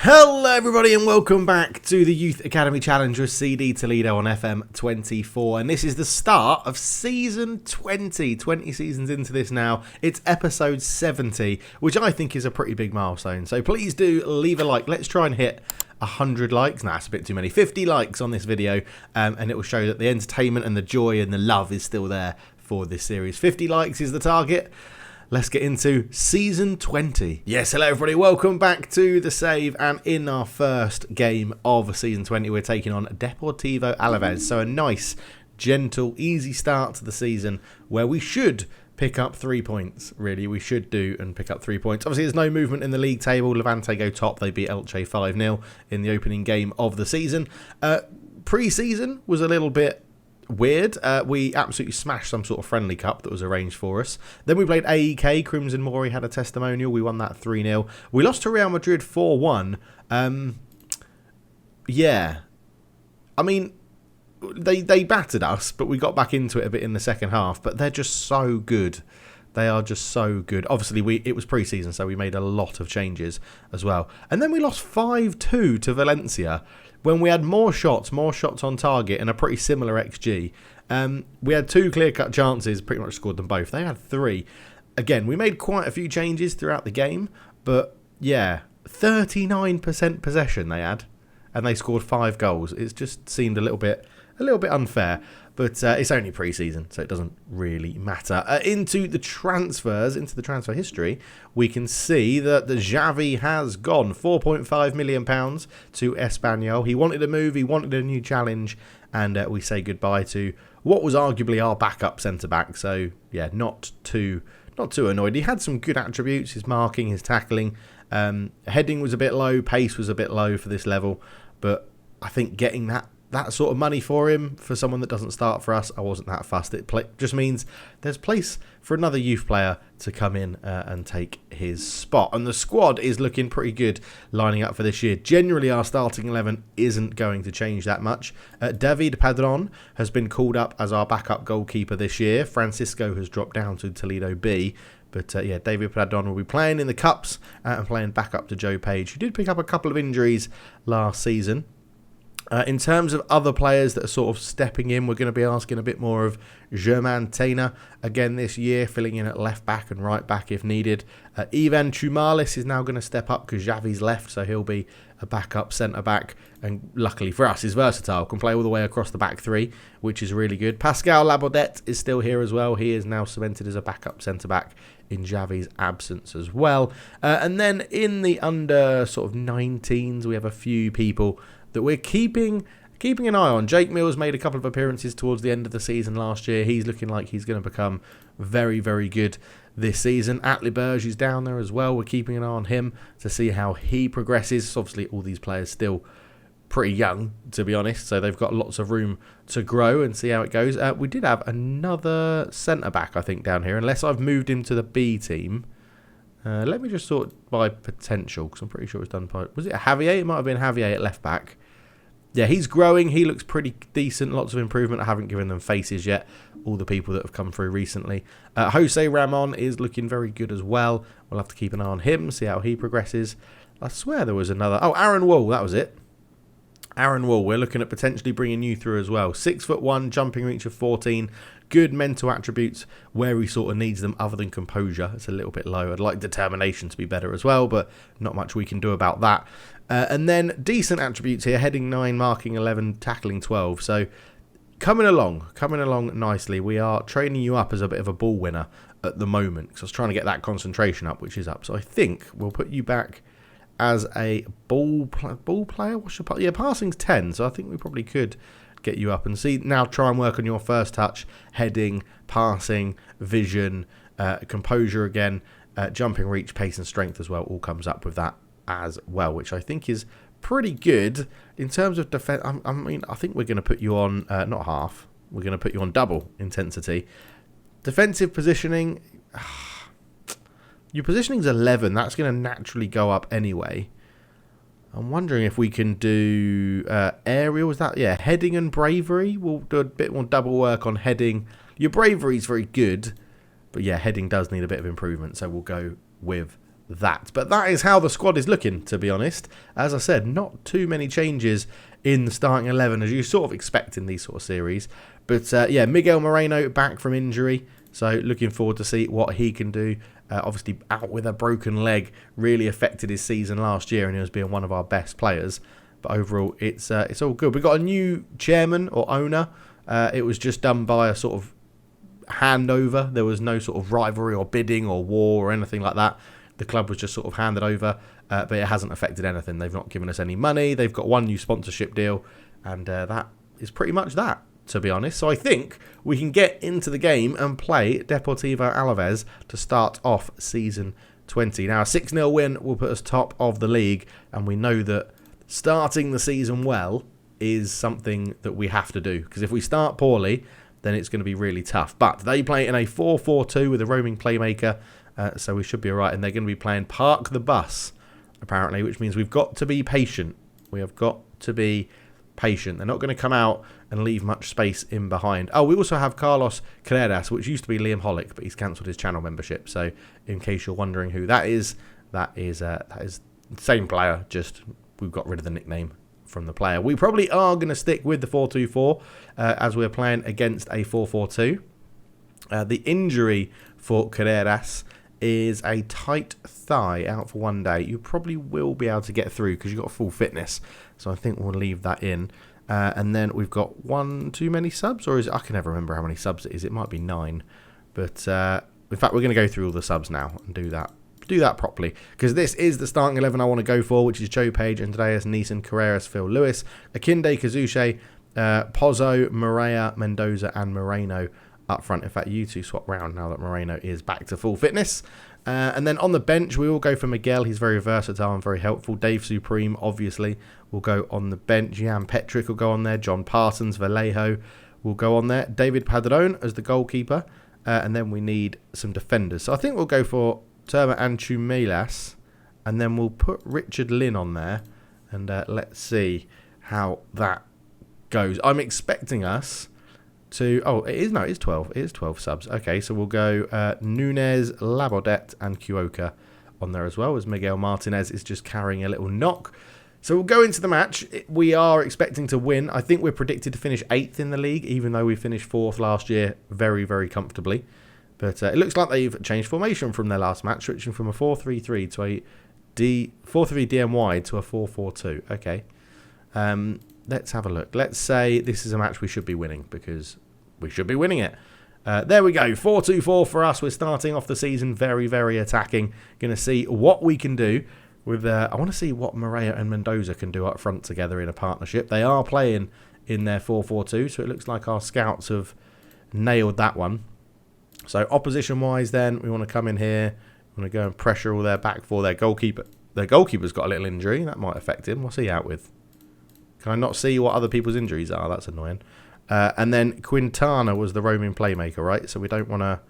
Hello everybody and welcome back to the Youth Academy Challenge with CD Toledo on FM24, and this is the start of season 20 seasons into this now. It's episode 70, which I think is a pretty big milestone, so please do leave a like. Let's try and hit 100 likes. Nah, it's a bit too many. 50 likes on this video, and it will show that the entertainment and the joy and the love is still there for this series. 50 likes is the target. Let's get into season 20. Yes, hello everybody, welcome back to the save, and in our first game of season 20 we're taking on Deportivo Alaves. So a nice, gentle, easy start to the season where we should pick up 3 points, really. We should do and pick up 3 points. Obviously there's no movement in the league table. Levante go top, they beat Elche 5-0 in the opening game of the season. Pre-season was a little bit weird. We absolutely smashed some sort of friendly cup that was arranged for us. Then we played AEK. Crimson Mori had a testimonial. We won that 3-0. We lost to Real Madrid 4-1. Yeah. I mean, they battered us, but we got back into it a bit in the second half. But they're just so good. They are just so good. Obviously, it was pre-season, so we made a lot of changes as well. And then we lost 5-2 to Valencia when we had more shots on target, and a pretty similar XG. We had 2 clear-cut chances, pretty much scored them both. They had 3. Again, we made quite a few changes throughout the game, but yeah, 39% possession they had, and they scored 5 goals. It just seemed a little bit unfair, but it's only pre-season, so it doesn't really matter. Into the transfers, into the transfer history, we can see that the Xavi has gone £4.5 million to Espanyol. He wanted a move, he wanted a new challenge, and we say goodbye to what was arguably our backup centre-back. So yeah, not too annoyed. He had some good attributes, his marking, his tackling. Heading was a bit low, pace was a bit low for this level, but I think getting that sort of money for him, for someone that doesn't start for us, I wasn't that fussed. It just means there's place for another youth player to come in and take his spot. And the squad is looking pretty good lining up for this year. Generally, our starting 11 isn't going to change that much. David Padron has been called up as our backup goalkeeper this year. Francisco has dropped down to Toledo B. But yeah, David Padron will be playing in the Cups and playing back up to Joe Page, who did pick up a couple of injuries last season. In terms of other players that are sort of stepping in, we're going to be asking a bit more of Germain Tainer again this year, filling in at left back and right back if needed. Ivan Chumalis is now going to step up because Xavi's left, so he'll be a backup centre back, and luckily for us, he's versatile, can play all the way across the back three, which is really good. Pascal Labaudet is still here as well. He is now cemented as a backup centre back in Xavi's absence as well. And then in the under sort of 19s, we have a few people that we're keeping an eye on. Jake Mills made a couple of appearances towards the end of the season last year. He's looking like he's going to become very, very good this season. Atli Berge is down there as well. We're keeping an eye on him to see how he progresses. Obviously, all these players still pretty young, to be honest, so they've got lots of room to grow and see how it goes. We did have another centre-back, I think, down here, unless I've moved him to the B team. Let me just sort by potential, because I'm pretty sure it's done by... Was it Javier? It might have been Javier at left back. Yeah, he's growing. He looks pretty decent. Lots of improvement. I haven't given them faces yet, all the people that have come through recently. Jose Ramon is looking very good as well. We'll have to keep an eye on him, see how he progresses. I swear there was another... Oh, Aaron Wall, that was it. Aaron Wall, we're looking at potentially bringing you through as well. 6'1", jumping reach of 14. Good mental attributes where he sort of needs them other than composure. It's a little bit low. I'd like determination to be better as well, but not much we can do about that. And then decent attributes here. Heading 9, marking 11, tackling 12. So coming along nicely. We are training you up as a bit of a ball winner at the moment, because I was trying to get that concentration up, which is up. So I think we'll put you back as a ball player. What's your yeah, passing's 10, so I think we probably could get you up and see. Now try and work on your first touch, heading, passing, vision, composure again, jumping reach, pace and strength as well. All comes up with that as well, which I think is pretty good in terms of defense. I mean, I think we're going to put you on not half. We're going to put you on double intensity. Defensive positioning. Your positioning's 11. That's going to naturally go up anyway. I'm wondering if we can do aerial. Is that, yeah, heading and bravery? We'll do a bit more double work on heading. Your bravery is very good, but yeah, heading does need a bit of improvement, so we'll go with that. But that is how the squad is looking, to be honest. As I said, not too many changes in the starting 11 as you sort of expect in these sort of series. But yeah, Miguel Moreno back from injury. So looking forward to see what he can do. Obviously out with a broken leg, really affected his season last year and he was being one of our best players. But overall, it's all good. We've got a new chairman or owner. It was just done by a sort of handover. There was no sort of rivalry or bidding or war or anything like that. The club was just sort of handed over, but it hasn't affected anything. They've not given us any money. They've got one new sponsorship deal, and that is pretty much that, to be honest. So I think we can get into the game and play Deportivo Alaves to start off season 20. Now, a 6-0 win will put us top of the league, and we know that starting the season well is something that we have to do, because if we start poorly, then it's going to be really tough. But they play in a 4-4-2 with a roaming playmaker, so we should be alright. And they're going to be playing Park the Bus, apparently, which means we've got to be patient. We have got to be patient. They're not going to come out and leave much space in behind. Oh, we also have Carlos Carreras, which used to be Liam Hollick, but he's cancelled his channel membership. So in case you're wondering who that is the same player, just we've got rid of the nickname from the player. We probably are going to stick with the 4-2-4 as we're playing against a 4-4-2. The injury for Carreras is a tight thigh, out for 1 day. You probably will be able to get through because you've got full fitness. So I think we'll leave that in. And then we've got one too many subs, or is it? I can never remember how many subs it is. It might be 9. But in fact, we're going to go through all the subs now and do that properly, because this is the starting 11 I want to go for, which is Joe Page, Andreas, Neeson, Carreras, Phil Lewis, Akinde, Kazuche, Pozzo, Maria, Mendoza and Moreno up front. In fact, you two swap round now that Moreno is back to full fitness. And then on the bench, we will go for Miguel. He's very versatile and very helpful. Dave Supreme, obviously, will go on the bench. Jan Petrick will go on there. John Parsons, Vallejo will go on there. David Padron as the goalkeeper. And then we need some defenders. So I think we'll go for Terma and Chumelas. And then we'll put Richard Lynn on there. And let's see how that goes. I'm expecting us to... Oh, it is 12. It is 12 subs. Okay, so we'll go Nunez, Labodet and Kyoka on there as well, as Miguel Martinez is just carrying a little knock. So we'll go into the match. We are expecting to win. I think we're predicted to finish 8th in the league, even though we finished 4th last year very, very comfortably. But it looks like they've changed formation from their last match, switching from a 4-3-3 to a 4-3 wide to a 4-4-2. Okay. Let's have a look. Let's say this is a match we should be winning, because we should be winning it. There we go. 4-2-4 for us. We're starting off the season very, very attacking. Going to see what we can do with... I want to see what Maria and Mendoza can do up front together in a partnership. They are playing in their 4-4-2, so it looks like our scouts have nailed that one. So opposition-wise then, we want to come in here. We want to go and pressure all their back for their goalkeeper. Their goalkeeper's got a little injury. That might affect him. What's he out with? Can I not see what other people's injuries are? That's annoying. And then Quintana was the roaming playmaker, right? So we don't want to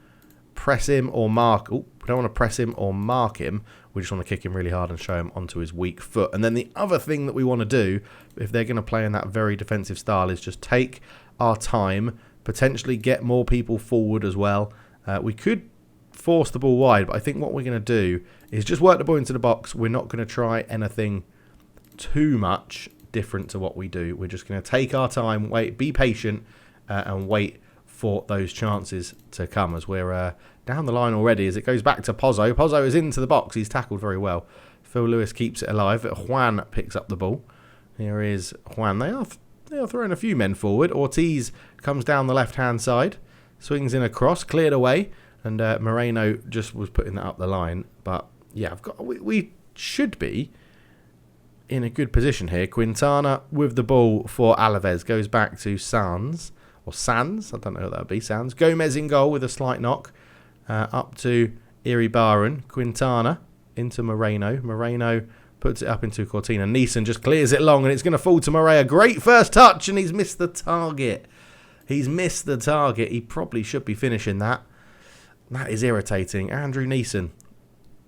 press him or mark... we don't want to press him or mark him. We just want to kick him really hard and show him onto his weak foot. And then the other thing that we want to do, if they're going to play in that very defensive style, is just take our time, potentially get more people forward as well. We could force the ball wide, but I think what we're going to do is just work the ball into the box. We're not going to try anything too much different to what we do. We're just going to take our time, wait, be patient, and wait for those chances to come, as we're down the line already, as it goes back to Pozzo. Pozzo is into the box. He's tackled very well. Phil Lewis keeps it alive. Juan picks up the ball. Here is Juan. They are throwing a few men forward. Ortiz comes down the left-hand side, swings in a cross, cleared away, and Moreno just was putting that up the line. But yeah, we should be in a good position here. Quintana with the ball for Alaves. Goes back to Sanz. I don't know what that would be. Sanz. Gomez in goal with a slight knock. Up to Iribarren. Quintana into Moreno. Moreno puts it up into Cortina. Neeson just clears it long, and it's going to fall to Morea. Great first touch, and he's missed the target. He probably should be finishing that. That is irritating. Andrew Neeson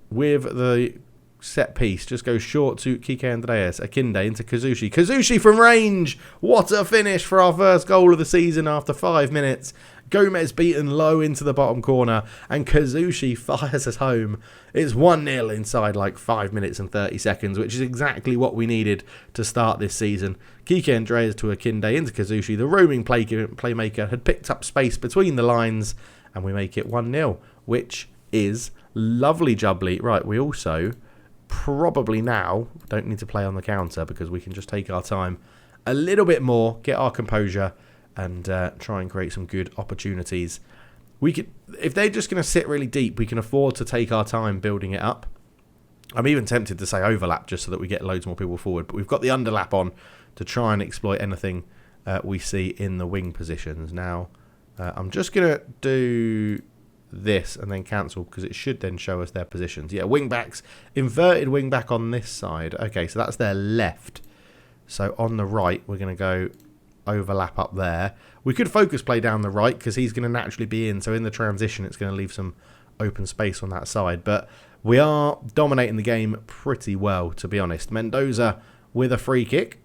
with the set piece. Just goes short to Kike Andreas. Akinde into Kazushi. Kazushi from range. What a finish for our first goal of the season after 5 minutes. Gomez beaten low into the bottom corner, and Kazushi fires us home. It's 1-0 inside like 5 minutes and 30 seconds, which is exactly what we needed to start this season. Kike Andreas to Akinde into Kazushi. The roaming playmaker had picked up space between the lines, and we make it 1-0, which is lovely jubbly. Right, we also probably now don't need to play on the counter because we can just take our time a little bit more, get our composure, and try and create some good opportunities. We could, if they're just going to sit really deep, we can afford to take our time building it up. I'm even tempted to say overlap just so that we get loads more people forward, but we've got the underlap on to try and exploit anything we see in the wing positions. Now, I'm just going to do this and then cancel because it should then show us their positions. Yeah, wing backs, inverted wing back on this side. Okay, so that's their left. So on the right, we're going to go overlap up there. We could focus play down the right because he's going to naturally be in. So in the transition, it's going to leave some open space on that side. But we are dominating the game pretty well, to be honest. Mendoza with a free kick.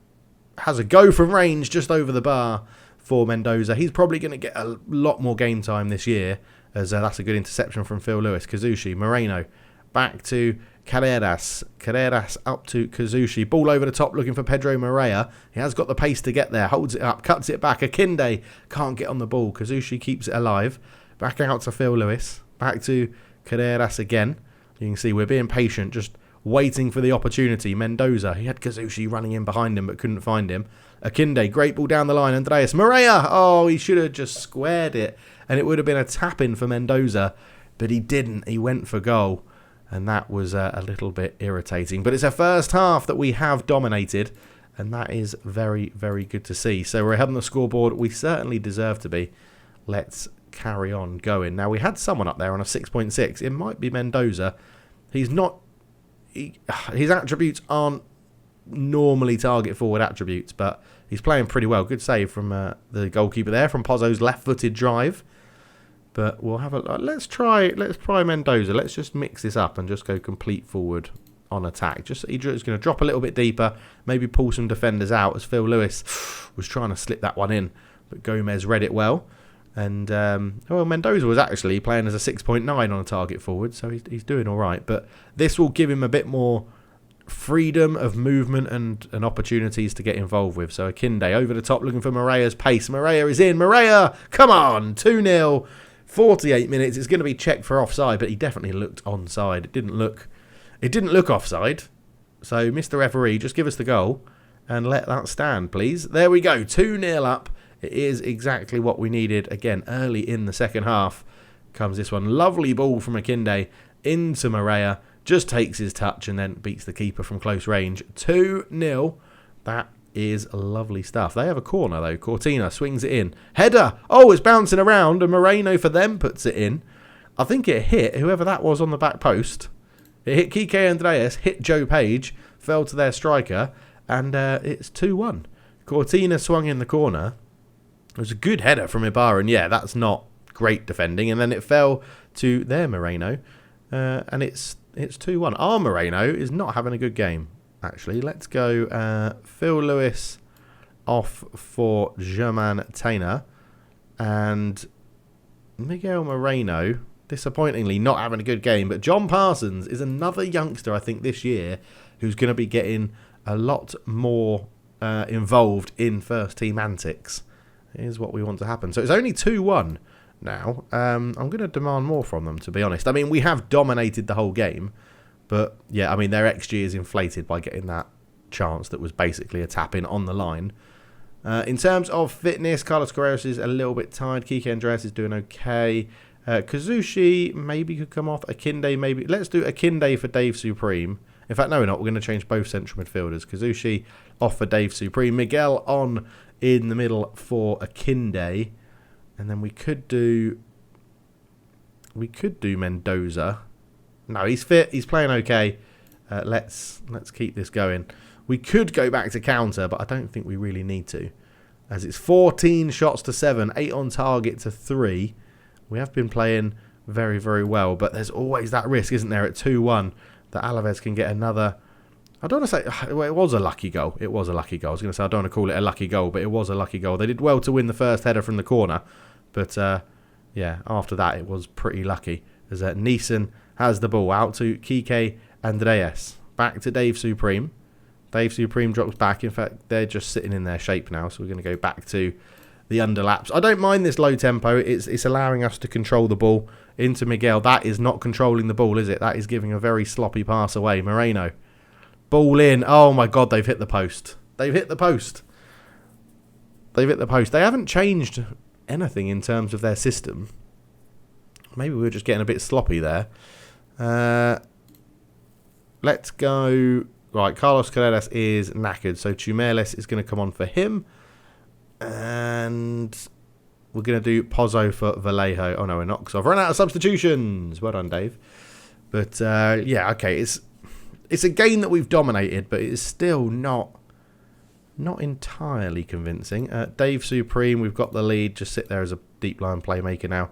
Has a go from range just over the bar for Mendoza. He's probably going to get a lot more game time this year, as that's a good interception from Phil Lewis. Kazushi, Moreno, back to Carreras. Carreras up to Kazushi. Ball over the top looking for Pedro Moreira. He has got the pace to get there. Holds it up, cuts it back. Akinde can't get on the ball. Kazushi keeps it alive. Back out to Phil Lewis. Back to Carreras again. You can see we're being patient, just waiting for the opportunity. Mendoza, he had Kazushi running in behind him but couldn't find him. Akinde, great ball down the line. Andreas Moreira. Oh, he should have just squared it, and it would have been a tap-in for Mendoza, but he didn't. He went for goal, and that was a little bit irritating. But it's a first half that we have dominated, and that is very, very good to see. So we're ahead on the scoreboard. We certainly deserve to be. Let's carry on going. Now, we had someone up there on a 6.6. It might be Mendoza. He's not... his attributes aren't normally target forward attributes, but he's playing pretty well. Good save from the goalkeeper there from Pozzo's left-footed drive. But we'll have a let's try Mendoza. Let's just mix this up and just go complete forward on attack. He's going to drop a little bit deeper, maybe pull some defenders out as Phil Lewis was trying to slip that one in, but Gomez read it well. And Mendoza was actually playing as a 6.9 on a target forward, so he's doing all right. But this will give him a bit more freedom of movement and opportunities to get involved with. So Akinde over the top looking for Moreira's pace. Moreira is in. Moreira, come on, 2-0, 48 minutes. It's going to be checked for offside, but he definitely looked onside. It didn't look offside. So Mr. Referee, just give us the goal and let that stand, please. There we go, 2-0 up. It is exactly what we needed. Again, early in the second half comes this one. Lovely ball from Akinde into Moreira. Just takes his touch and then beats the keeper from close range. 2-0. That is lovely stuff. They have a corner, though. Cortina swings it in. Header. Oh, it's bouncing around, and Moreno for them puts it in. I think it hit whoever that was on the back post. It hit Kike Andreas, hit Joe Page, fell to their striker, and it's 2-1. Cortina swung in the corner. It was a good header from Ibarra, and yeah, that's not great defending. And then it fell to their Moreno, and it's 2-1. Our Moreno is not having a good game, actually. Let's go Phil Lewis off for German Tainer, and Miguel Moreno, disappointingly not having a good game. But John Parsons is another youngster, I think, this year who's going to be getting a lot more involved in first-team antics. Is what we want to happen. So it's only 2-1 now. I'm going to demand more from them, to be honest. I mean, we have dominated the whole game, but yeah, I mean, their XG is inflated by getting that chance that was basically a tap-in on the line. In terms of fitness, Carlos Carreras is a little bit tired. Kike Andreas is doing okay. Kazushi maybe could come off. Akinde maybe. Let's do Akinde for Dave Supreme. In fact, no, we're not. We're going to change both central midfielders. Kazushi off for Dave Supreme. Miguel on in the middle for Akinde. And then we could do Mendoza. No, he's fit. He's playing okay. Let's keep this going. We could go back to counter, but I don't think we really need to, as it's 14 shots to 7, 8 on target to 3. We have been playing very, very well, but there's always that risk, isn't there, at 2-1 that Alaves can get another. I don't want to say well, it was a lucky goal. It was a lucky goal. I was going to say I don't want to call it a lucky goal, but it was a lucky goal. They did well to win the first header from the corner, but yeah, after that it was pretty lucky. As Neeson has the ball out to Kike Andreas. Back to Dave Supreme. Dave Supreme drops back. In fact, they're just sitting in their shape now, so we're going to go back to the underlaps. I don't mind this low tempo. It's allowing us to control the ball into Miguel. That is not controlling the ball, is it? That is giving a very sloppy pass away. Moreno. Ball in. Oh, my God, they've hit the post. They've hit the post. They've hit the post. They haven't changed anything in terms of their system. Maybe we were just getting a bit sloppy there. Let's go. Right, Carlos Carreras is knackered, so Tumeles is going to come on for him. And we're going to do Pozzo for Vallejo. Oh, no, we're not, because I've run out of substitutions. Well done, Dave. But, yeah, okay, it's a game that we've dominated, but it's still not entirely convincing. Dave Supreme, we've got the lead. Just sit there as a deep line playmaker now.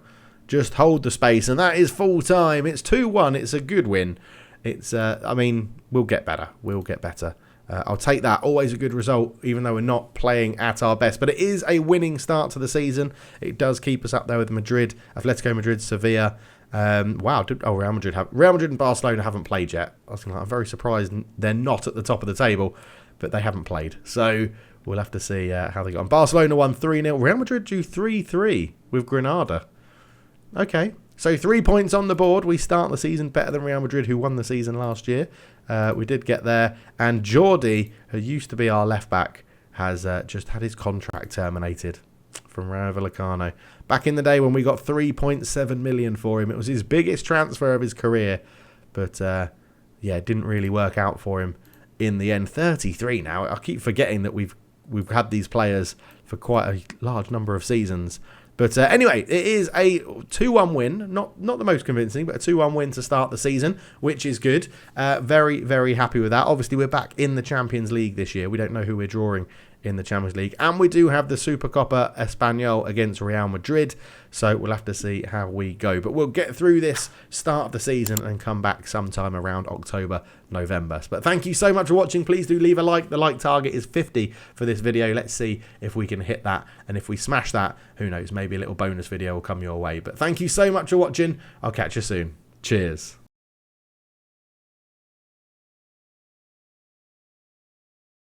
Just hold the space, and that is full time. It's 2-1. It's a good win. It's, I mean, we'll get better. We'll get better. I'll take that. Always a good result, even though we're not playing at our best. But it is a winning start to the season. It does keep us up there with Madrid, Atletico Madrid, Sevilla. Wow. Real Madrid and Barcelona haven't played yet. I'm very surprised they're not at the top of the table, but they haven't played. So we'll have to see how they go on. Barcelona won 3-0. Real Madrid drew 3-3 with Granada. Okay. So 3 points on the board. We start the season better than Real Madrid, who won the season last year. We did get there. And Jordi, who used to be our left-back, has just had his contract terminated from Rayo Vallecano. Back in the day when we got 3.7 million for him, it was his biggest transfer of his career. But, yeah, it didn't really work out for him in the end. 33 now. I keep forgetting that we've had these players for quite a large number of seasons. But anyway, it is a 2-1 win. Not the most convincing, but a 2-1 win to start the season, which is good. Very, very happy with that. Obviously, we're back in the Champions League this year. We don't know who we're drawing in the Champions League. And we do have the Supercopa Espanyol against Real Madrid. So we'll have to see how we go. But we'll get through this start of the season and come back sometime around October, November. But thank you so much for watching. Please do leave a like. The like target is 50 for this video. Let's see if we can hit that. And if we smash that, who knows, maybe a little bonus video will come your way. But thank you so much for watching. I'll catch you soon. Cheers.